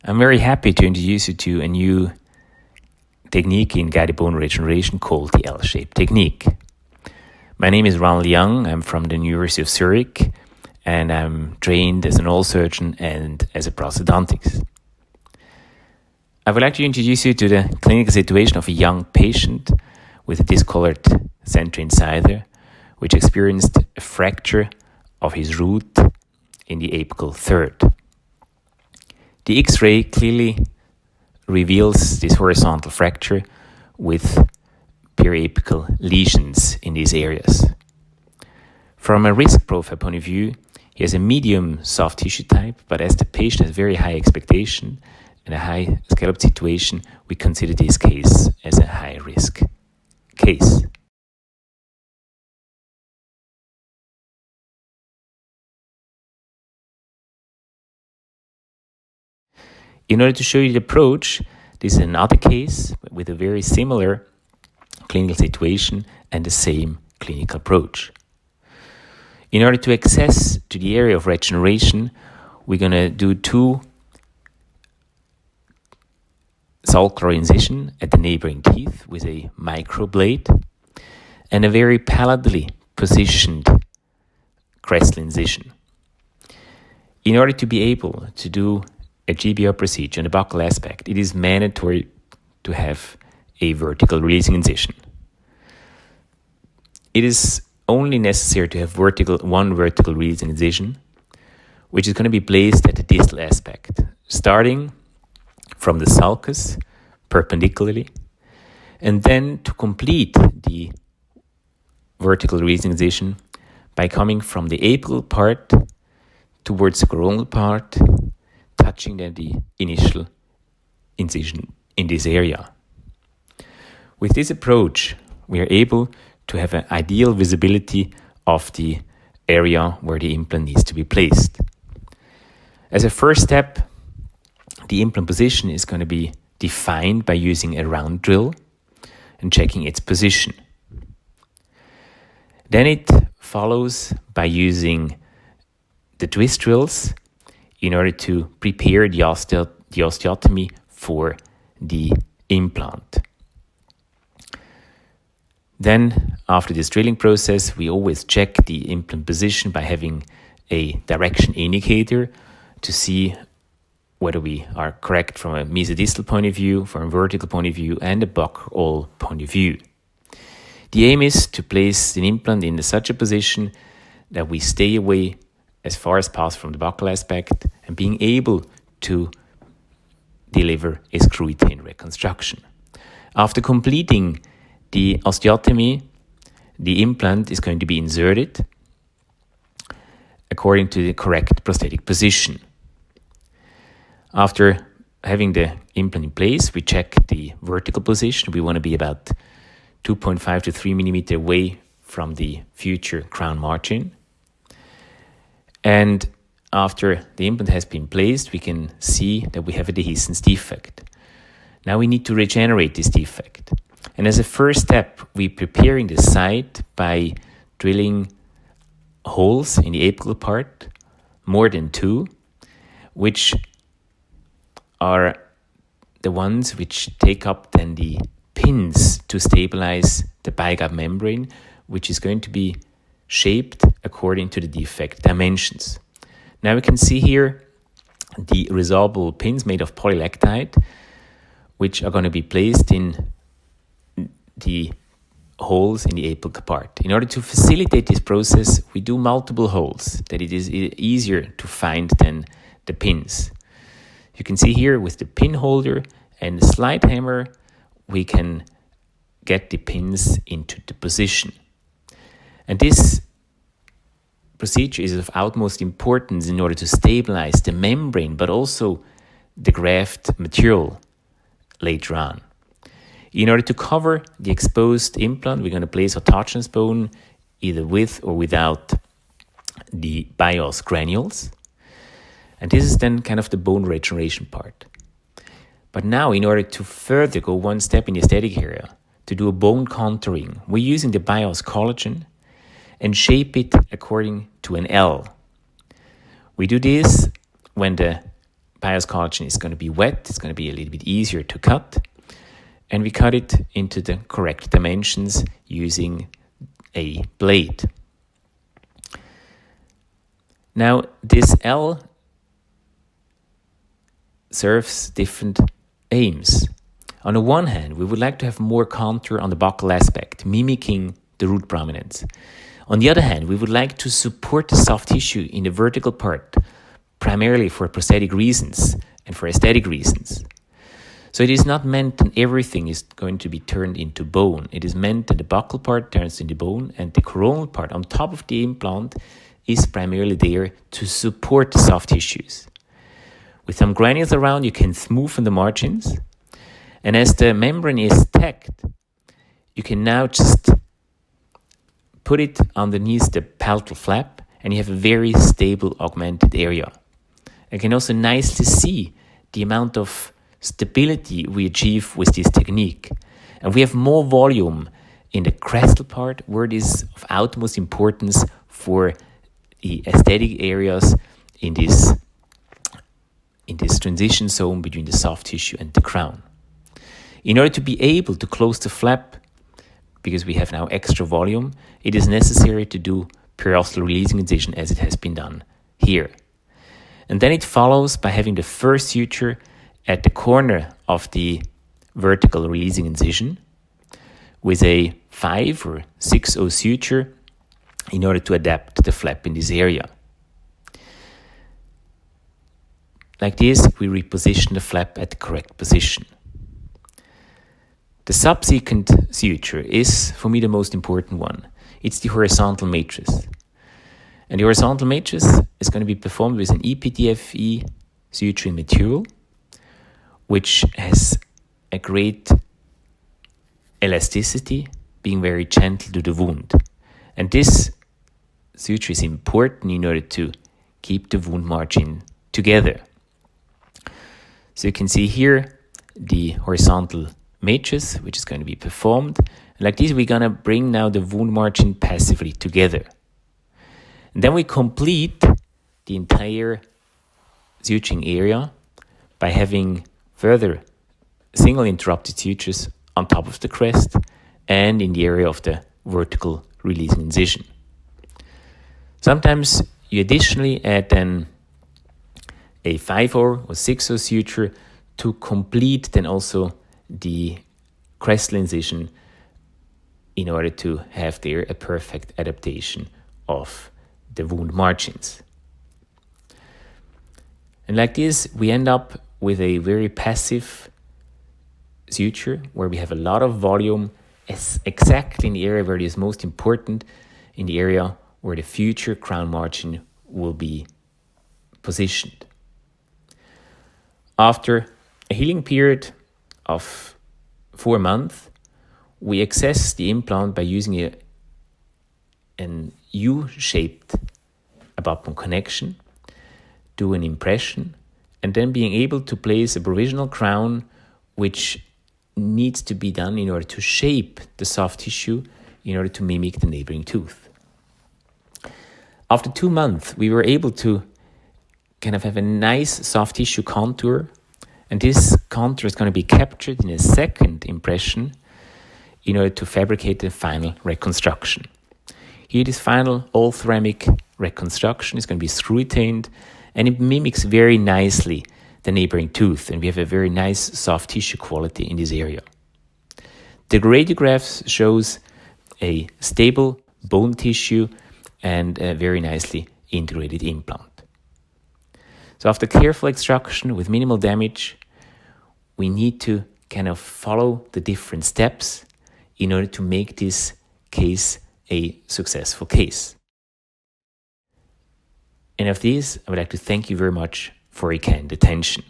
I'm very happy to introduce you to a new technique in guided bone regeneration called the L-shaped technique. My name is Ronald Jung. I'm from the University of Zurich, and I'm trained as an oral surgeon and as a prosthodontist. I would like to introduce you to the clinical situation of a young patient with a discolored center incisor, which experienced a fracture of his root in the apical third. The X-ray clearly reveals this horizontal fracture with periapical lesions in these areas. From a risk profile point of view, he has a medium soft tissue type, but as the patient has very high expectation and a high scallop situation, we consider this case as a high risk case. In order to show you the approach, this is another case with a very similar clinical situation and the same clinical approach. In order to access to the area of regeneration, we're going to do two sulcular incision at the neighboring teeth with a microblade and a very palatally positioned crestal incision. In order to be able to do a GBR procedure on the buccal aspect, it is mandatory to have a vertical releasing incision. It is only necessary to have one vertical releasing incision, which is going to be placed at the distal aspect, starting from the sulcus perpendicularly, and then to complete the vertical releasing incision by coming from the apical part towards the coronal part, touching then the initial incision in this area. With this approach, we are able to have an ideal visibility of the area where the implant needs to be placed. As a first step, the implant position is going to be defined by using a round drill and checking its position. Then it follows by using the twist drills in order to prepare the osteotomy for the implant. Then, after this drilling process, we always check the implant position by having a direction indicator to see whether we are correct from a mesodistal point of view, from a vertical point of view, and a buccal point of view. The aim is to place an implant in such a position that we stay away as far as possible from the buccal aspect and being able to deliver a screw-retained reconstruction. After completing the osteotomy, the implant is going to be inserted according to the correct prosthetic position. After having the implant in place, we check the vertical position. We want to be about 2.5 to 3 millimeter away from the future crown margin. And after the implant has been placed, we can see that we have a dehiscence defect. Now we need to regenerate this defect. And as a first step, we're preparing the site by drilling holes in the apical part, more than 2, which are the ones which take up then the pins to stabilize the bigub membrane, which is going to be shaped according to the defect dimensions. Now we can see here the resorbable pins made of polylactide, which are going to be placed in the holes in the apical part. In order to facilitate this process, we do multiple holes, that it is easier to find than the pins. You can see here with the pin holder and the slide hammer, we can get the pins into the position. And this procedure is of utmost importance in order to stabilize the membrane, but also the graft material later on. In order to cover the exposed implant, we're going to place autogenous bone either with or without the BIOS granules. And this is then kind of the bone regeneration part. But now, in order to further go one step in the aesthetic area, to do a bone contouring, we're using the BIOS collagen and shape it according to an L. We do this when the bias collagen is going to be wet. It's going to be a little bit easier to cut. And we cut it into the correct dimensions using a blade. Now, this L serves different aims. On the one hand, we would like to have more contour on the buccal aspect, mimicking the root prominence. On the other hand, we would like to support the soft tissue in the vertical part, primarily for prosthetic reasons and for aesthetic reasons. So it is not meant that everything is going to be turned into bone. It is meant that the buccal part turns into bone and the coronal part on top of the implant is primarily there to support the soft tissues. With some granules around, you can smoothen the margins. And as the membrane is tacked, you can now just put it underneath the palatal flap and you have a very stable augmented area. You can also nicely see the amount of stability we achieve with this technique. And we have more volume in the crestal part where it is of utmost importance for the aesthetic areas in this transition zone between the soft tissue and the crown. In order to be able to close the flap, because we have now extra volume, it is necessary to do periosteal releasing incision as it has been done here. And then it follows by having the first suture at the corner of the vertical releasing incision with a 5 or 6/0 suture in order to adapt the flap in this area. Like this, we reposition the flap at the correct position. The subsequent suture is, for me, the most important one. It's the horizontal matrix. And the horizontal matrix is going to be performed with an EPTFE suturing material, which has a great elasticity, being very gentle to the wound. And this suture is important in order to keep the wound margin together. So you can see here the horizontal matrix, which is going to be performed. Like this, we're going to bring now the wound margin passively together. And then we complete the entire suturing area by having further single interrupted sutures on top of the crest and in the area of the vertical releasing incision. Sometimes you additionally add then a 5/0 or 6/0 suture to complete then also the crestal incision in order to have there a perfect adaptation of the wound margins. And like this, we end up with a very passive suture where we have a lot of volume exactly in the area where it is most important, in the area where the future crown margin will be positioned. After a healing period of 4 months, we access the implant by using an U-shaped abutment connection, do an impression, and then being able to place a provisional crown which needs to be done in order to shape the soft tissue in order to mimic the neighboring tooth. After 2 months, we were able to kind of have a nice soft tissue contour, and this contour is going to be captured in a second impression in order to fabricate the final reconstruction. Here, this final all-ceramic reconstruction is going to be screw-retained, and it mimics very nicely the neighboring tooth, and we have a very nice soft tissue quality in this area. The radiographs shows a stable bone tissue and a very nicely integrated implant. So after careful extraction with minimal damage, we need to kind of follow the different steps in order to make this case a successful case. And of this, I would like to thank you very much for your kind attention.